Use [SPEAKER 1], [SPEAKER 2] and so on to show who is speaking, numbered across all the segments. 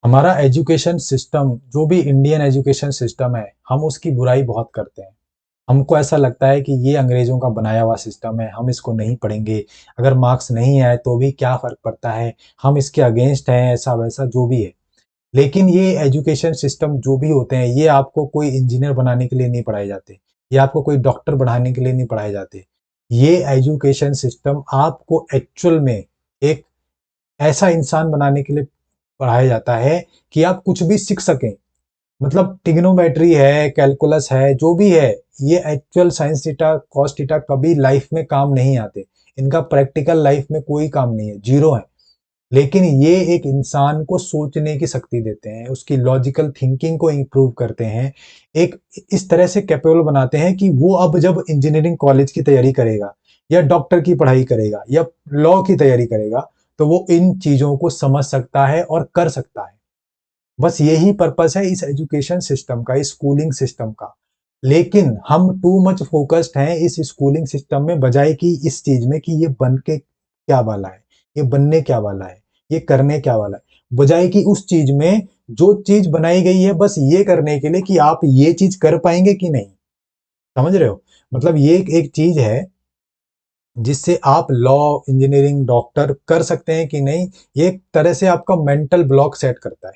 [SPEAKER 1] हमारा education system जो भी इंडियन एजुकेशन सिस्टम है, हम उसकी बुराई बहुत करते हैं। हमको ऐसा लगता है कि ये अंग्रेज़ों का बनाया हुआ सिस्टम है, हम इसको नहीं पढ़ेंगे। अगर मार्क्स नहीं आए तो भी क्या फ़र्क पड़ता है, हम इसके अगेंस्ट हैं, ऐसा-वैसा जो भी है। लेकिन ये एजुकेशन सिस्टम जो भी होते हैं, ये आपको कोई इंजीनियर बनाने के लिए नहीं पढ़ाए जाते। ये आपको कोई डॉक्टर बनाने के लिए नहीं पढ़ाए जाते। ये एजुकेशन सिस्टम आपको एक्चुअल में एक ऐसा इंसान बनाने के लिए पढ़ाया जाता है कि आप कुछ भी सीख सकें। मतलब ट्रिग्नोमेट्री है, कैलकुलस है, जो भी है, ये actual science theta, cos theta कभी लाइफ में काम नहीं आते। इनका प्रैक्टिकल लाइफ में कोई काम नहीं है, ज़ीरो है। लेकिन ये एक इंसान को सोचने की शक्ति देते हैं, उसकी लॉजिकल थिंकिंग को इम्प्रूव करते हैं, एक इस तरह से कैपेबल बनाते हैं कि वो अब जब इंजीनियरिंग कॉलेज की तैयारी करेगा या डॉक्टर की पढ़ाई करेगा या लॉ की तैयारी करेगा, तो वो इन चीज़ों को समझ सकता है और कर सकता है। बस यही पर्पस है इस एजुकेशन सिस्टम का, इस स्कूलिंग सिस्टम का। लेकिन हम टू मच फोकस्ड हैं इस स्कूलिंग सिस्टम में बजाय कि इस चीज में कि ये बन के क्या वाला है, ये बनने क्या वाला है, ये करने क्या वाला है, बजाय कि उस चीज में जो चीज बनाई गई है बस ये करने के लिए कि आप ये चीज कर पाएंगे कि नहीं। समझ रहे हो? मतलब ये एक चीज है जिससे आप लॉ, इंजीनियरिंग, डॉक्टर कर सकते हैं कि नहीं, ये एक तरह से आपका मेंटल ब्लॉक सेट करता है।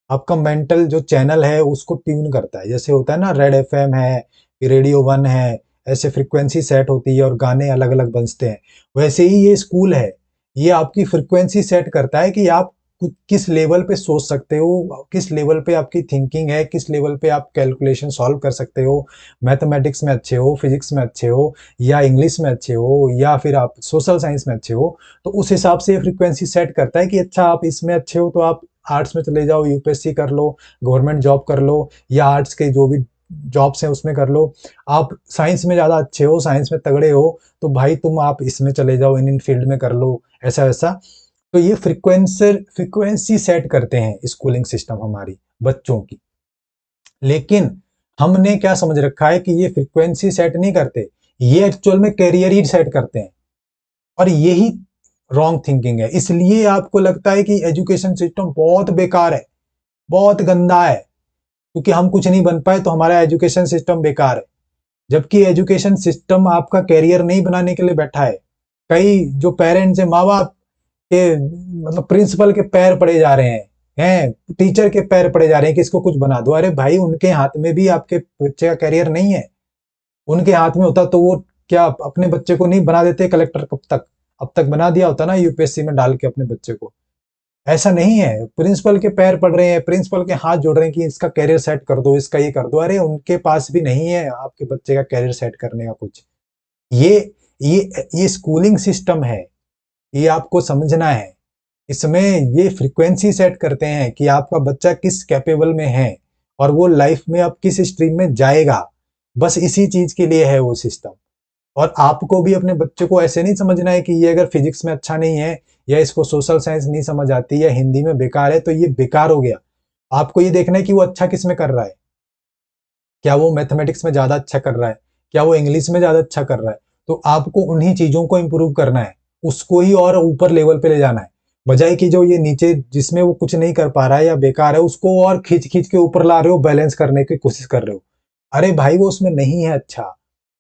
[SPEAKER 1] आपका मेंटल जो चैनल है उसको ट्यून करता है। जैसे होता है ना, रेड एफएम है, रेडियो वन है, ऐसे फ्रीक्वेंसी सेट होती है और गाने अलग-अलग बजते हैं। वैसे ही ये स्कूल है, ये आपकी फ्रीक्वेंसी सेट करता है कि आप किस लेवल पे सोच सकते हो, किस लेवल पे आपकी थिंकिंग है, किस लेवल पे आप कैलकुलेशन सॉल्व कर सकते हो, मैथमेटिक्स में अच्छे हो, फिजिक्स में अच्छे हो, या इंग्लिश में अच्छे हो, या फिर आप सोशल साइंस में अच्छे हो। तो उस हिसाब से फ्रीक्वेंसी सेट करता है कि अच्छा आप इसमें अच्छे हो तो आप आर्ट्स में चले जाओ, यूपीएससी कर लो, गवर्नमेंट जॉब कर लो, या आर्ट्स के जो भी जॉब्स हैं उसमें कर लो। आप साइंस में ज़्यादा अच्छे हो, साइंस में तगड़े हो, तो भाई तुम आप इसमें चले जाओ, इन फील्ड में कर लो, ऐसा वैसा। तो ये फ्रीक्वेंसी सेट करते हैं स्कूलिंग सिस्टम हमारी बच्चों की। लेकिन हमने क्या समझ रखा है कि ये फ्रीक्वेंसी सेट नहीं करते, ये एक्चुअल में कैरियर ही सेट करते हैं। और यही रॉन्ग थिंकिंग है। इसलिए आपको लगता है कि एजुकेशन सिस्टम बहुत बेकार है, बहुत गंदा है, क्योंकि हम कुछ नहीं बन पाए तो हमारा एजुकेशन सिस्टम बेकार है। जबकि एजुकेशन सिस्टम आपका कैरियर नहीं बनाने के लिए बैठा है। कई जो पेरेंट्स हैं, माँ बाप के, मतलब प्रिंसिपल के पैर पड़े जा रहे हैं, टीचर के पैर पड़े जा रहे हैं कि इसको कुछ बना दो। अरे भाई, उनके हाथ में भी आपके बच्चे का कैरियर नहीं है। उनके हाथ में होता तो वो क्या अपने बच्चे को नहीं बना देते कलेक्टर? कब तक, अब तक बना दिया होता ना यूपीएससी में डाल के अपने बच्चे को। ऐसा नहीं है, प्रिंसिपल के पैर पड़ रहे हैं, प्रिंसिपल के हाथ जोड़ रहे हैं कि इसका कैरियर सेट कर दो, इसका ये कर दो। अरे उनके पास भी नहीं है आपके बच्चे का कैरियर सेट करने का कुछ। ये ये स्कूलिंग सिस्टम है, ये आपको समझना है। इसमें ये फ्रीक्वेंसी सेट करते हैं कि आपका बच्चा किस कैपेबल में है और वो लाइफ में अब किस स्ट्रीम में जाएगा। बस इसी चीज के लिए है वो सिस्टम। और आपको भी अपने बच्चे को ऐसे नहीं समझना है कि ये अगर फिजिक्स में अच्छा नहीं है, या इसको सोशल साइंस नहीं समझ आती, या हिंदी में बेकार है तो ये बेकार हो गया। आपको ये देखना है कि वो अच्छा किस में कर रहा है। क्या वो मैथमेटिक्स में ज्यादा अच्छा कर रहा है, क्या वो इंग्लिश में ज्यादा अच्छा कर रहा है। तो आपको उन्हीं चीजों को इंप्रूव करना है, उसको ही और ऊपर लेवल पे ले जाना है। बजाय कि जो ये नीचे जिसमें वो कुछ नहीं कर पा रहा है या बेकार है, उसको और खींच खींच के ऊपर ला रहे हो, बैलेंस करने की कोशिश कर रहे हो। अरे भाई, वो उसमें नहीं है अच्छा।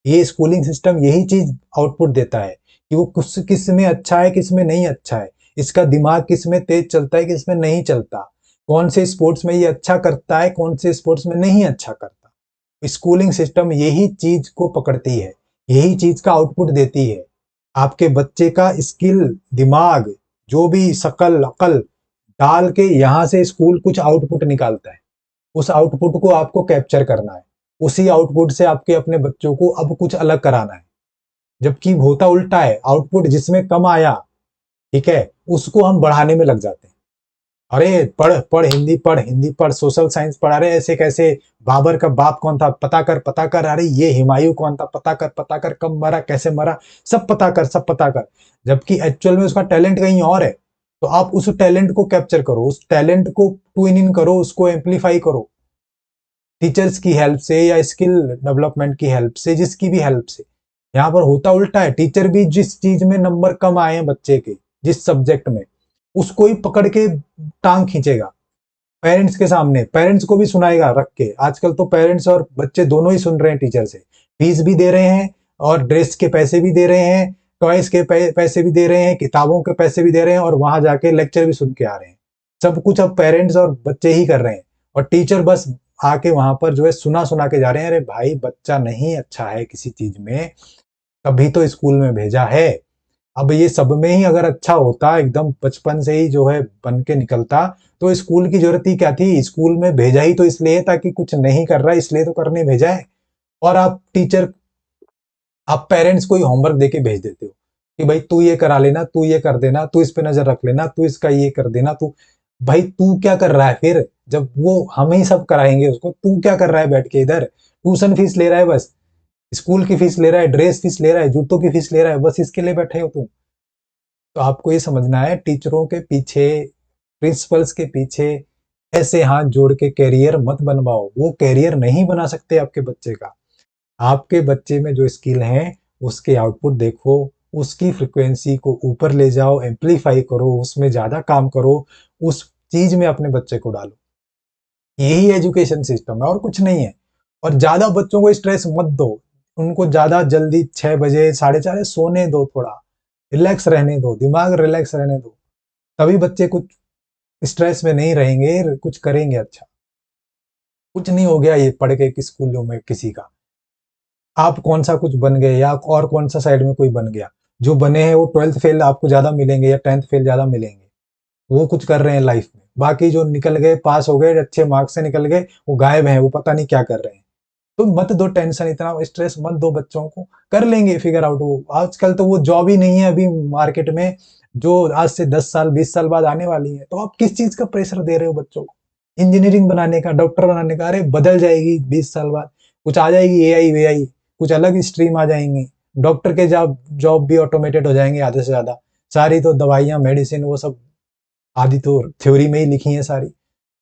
[SPEAKER 1] ये स्कूलिंग सिस्टम यही चीज आउटपुट देता है कि वो किस में अच्छा है, किस में नहीं अच्छा है, इसका दिमाग किस में तेज चलता है, किस में नहीं चलता, कौन से स्पोर्ट्स में ये अच्छा करता है, कौन से स्पोर्ट्स में नहीं अच्छा करता। स्कूलिंग सिस्टम यही चीज को पकड़ती है, यही चीज का आउटपुट देती है। आपके बच्चे का स्किल, दिमाग, जो भी शकल अकल डाल के यहाँ से स्कूल कुछ आउटपुट निकालता है। उस आउटपुट को आपको कैप्चर करना है। उसी आउटपुट से आपके अपने बच्चों को अब कुछ अलग कराना है। जबकि होता उल्टा है, आउटपुट जिसमें कम आया, ठीक है, उसको हम बढ़ाने में लग जाते हैं। अरे पढ़ पढ़ हिंदी पढ़, हिंदी पढ़, सोशल साइंस पढ़, अरे ऐसे कैसे, बाबर का बाप कौन था पता कर, पता कर, अरे ये हुमायूं कौन था पता कर, पता कर, कब मरा, कैसे मरा, सब पता कर, सब पता कर। जबकि एक्चुअल में उसका टैलेंट कहीं और है। तो आप उस टैलेंट को कैप्चर करो, उस टैलेंट को ट्यून इन करो, उसको एम्पलीफाई करो, टीचर्स की हेल्प से या स्किल डेवलपमेंट की हेल्प से, जिसकी भी हेल्प से। यहाँ पर होता उल्टा है, टीचर भी जिस चीज में नंबर कम आए हैं बच्चे के, जिस सब्जेक्ट में, उसको ही पकड़ के टांग खींचेगा। पेरेंट्स के सामने, पेरेंट्स को भी सुनाएगा रख के। आजकल तो पेरेंट्स और बच्चे दोनों ही सुन रहे हैं टीचर से, फीस भी दे रहे हैं और ड्रेस के पैसे भी दे रहे हैं, टॉयज के पैसे भी दे रहे हैं, किताबों के पैसे भी दे रहे हैं, और वहां जाके लेक्चर भी सुन के आ रहे हैं। सब कुछ अब पेरेंट्स और बच्चे ही कर रहे हैं, और टीचर बस आके वहां पर जो है सुना सुना के जा रहे हैं। अरे भाई, बच्चा नहीं अच्छा है किसी चीज में, तभी तो स्कूल में भेजा है। अब ये सब में ही अगर अच्छा होता, एकदम बचपन से ही जो है बन के निकलता, तो स्कूल की जरूरत ही क्या थी। स्कूल में भेजा ही तो इसलिए ताकि कुछ नहीं कर रहा है इसलिए तो करने भेजा है। और आप पेरेंट्स को ही होमवर्क देके भेज देते हो कि भाई तू ये करा लेना, तू ये कर देना, तू इस पे नजर रख लेना, तू इसका ये कर देना। तू भाई तू क्या कर रहा है फिर, जब वो हम ही सब कराएंगे उसको, तू क्या कर रहा है बैठ के इधर। ट्यूशन फीस ले रहा है बस, स्कूल की फीस ले रहा है, ड्रेस फीस ले रहा है, जूतों की फीस ले रहा है, बस इसके लिए बैठे हो तुम। तो आपको ये समझना है, टीचरों के पीछे, प्रिंसिपल्स के पीछे ऐसे हाथ जोड़ के कैरियर मत बनवाओ। वो कैरियर नहीं बना सकते आपके बच्चे का। आपके बच्चे में जो स्किल है उसके आउटपुट देखो, उसकी फ्रिक्वेंसी को ऊपर ले जाओ, एम्पलीफाई करो, उसमें ज्यादा काम करो, उस चीज में अपने बच्चे को डालो। यही एजुकेशन सिस्टम है और कुछ नहीं है। और ज्यादा बच्चों को स्ट्रेस मत दो, उनको ज्यादा जल्दी 6 बजे 4:30 सोने दो, थोड़ा रिलैक्स रहने दो, दिमाग रिलैक्स रहने दो, तभी बच्चे कुछ स्ट्रेस में नहीं रहेंगे, कुछ करेंगे अच्छा। कुछ नहीं हो गया ये पढ़ के कि स्कूलों में किसी का, आप कौन सा कुछ बन गए या और कौन सा साइड में कोई बन गया। जो बने हैं वो 12th फेल आपको ज्यादा मिलेंगे या 10th फेल ज्यादा मिलेंगे, वो कुछ कर रहे हैं लाइफ में। बाकी जो निकल गए, पास हो गए, अच्छे मार्क्स से निकल गए, वो गायब हैं, वो पता नहीं क्या कर रहे हैं। तो मत दो टेंशन, इतना स्ट्रेस मत दो बच्चों को, कर लेंगे फिगर आउट। वो आजकल तो वो जॉब ही नहीं है अभी मार्केट में, जो आज से 10 साल 20 साल बाद आने वाली है। तो आप किस चीज का प्रेशर दे रहे हो बच्चों को, इंजीनियरिंग बनाने का, डॉक्टर बनाने का। अरे बदल जाएगी 20 साल बाद, कुछ आ जाएगी एआई वेआई, कुछ अलग स्ट्रीम आ जाएंगी। डॉक्टर के जॉब जॉब भी ऑटोमेटेड हो जाएंगे आधे से ज्यादा। सारी तो दवाइयां मेडिसिन वो सब आदि तो थ्योरी में ही लिखी है सारी।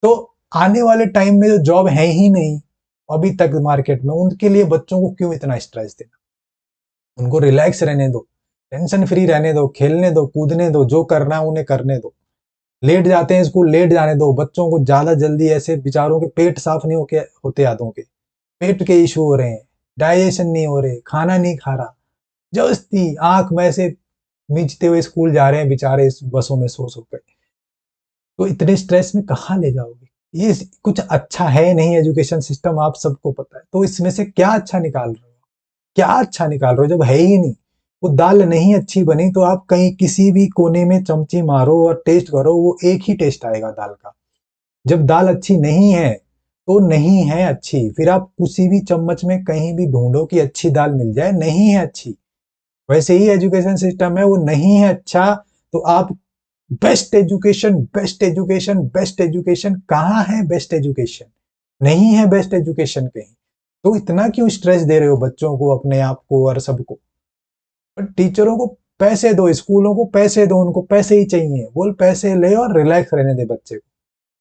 [SPEAKER 1] तो आने वाले टाइम में जो जॉब है ही नहीं अभी तक मार्केट में, उनके लिए बच्चों को क्यों इतना स्ट्रेस देना। उनको रिलैक्स रहने दो, टेंशन फ्री रहने दो, खेलने दो, कूदने दो, जो करना है उन्हें करने दो। लेट जाते हैं स्कूल, लेट जाने दो बच्चों को। ज्यादा जल्दी ऐसे बेचारों के पेट साफ नहीं होते आदों के, पेट के इशू हो रहे हैं, डाइजेशन नहीं हो रहे, खाना नहीं खा रहा, जबरदस्ती आंख में से मीचते हुए स्कूल जा रहे हैं बेचारे, इस बसों में सो कर। तो इतने स्ट्रेस में कहाँ ले जाओगे। ये कुछ अच्छा है नहीं एजुकेशन सिस्टम, आप सबको पता है। तो इसमें से क्या अच्छा निकाल रहे हो, क्या अच्छा निकाल रहे हो जब है ही नहीं। वो दाल नहीं अच्छी बनी तो आप कहीं किसी भी कोने में चमची मारो और टेस्ट करो, वो एक ही टेस्ट आएगा दाल का। जब दाल अच्छी नहीं है तो नहीं है अच्छी, फिर आप किसी भी चम्मच में कहीं भी ढूंढो कि अच्छी दाल मिल जाए, नहीं है अच्छी। वैसे ही एजुकेशन सिस्टम है, वो नहीं है अच्छा। तो आप best education, best education, best education, कहाँ है बेस्ट एजुकेशन। नहीं है बेस्ट एजुकेशन कहीं। तो इतना क्यों स्ट्रेस दे रहे हो बच्चों को, अपने आप को और सबको। पर टीचरों को पैसे दो, स्कूलों को पैसे दो, उनको पैसे ही चाहिए, बोल पैसे ले और रिलैक्स रहने दे बच्चे को।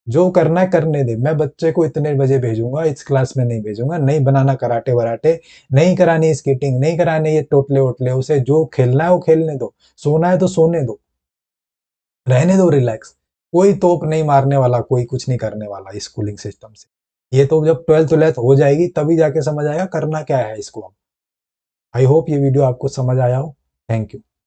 [SPEAKER 1] जो करना है करने दे। मैं बच्चे को इतने बजे भेजूंगा, इस क्लास में नहीं भेजूंगा, नहीं बनाना कराटे वराटे, नहीं करानी स्केटिंग, नहीं कराने ये टोटले वोटले। उसे जो खेलना है वो खेलने दो, सोना है तो सोने दो, रहने दो रिलैक्स। कोई तोप नहीं मारने वाला, कोई कुछ नहीं करने वाला स्कूलिंग सिस्टम से। ये तो जब 12th हो जाएगी तभी जाके समझ आएगा करना क्या है इसको। अब आई होप ये वीडियो आपको समझ आया हो। Thank you.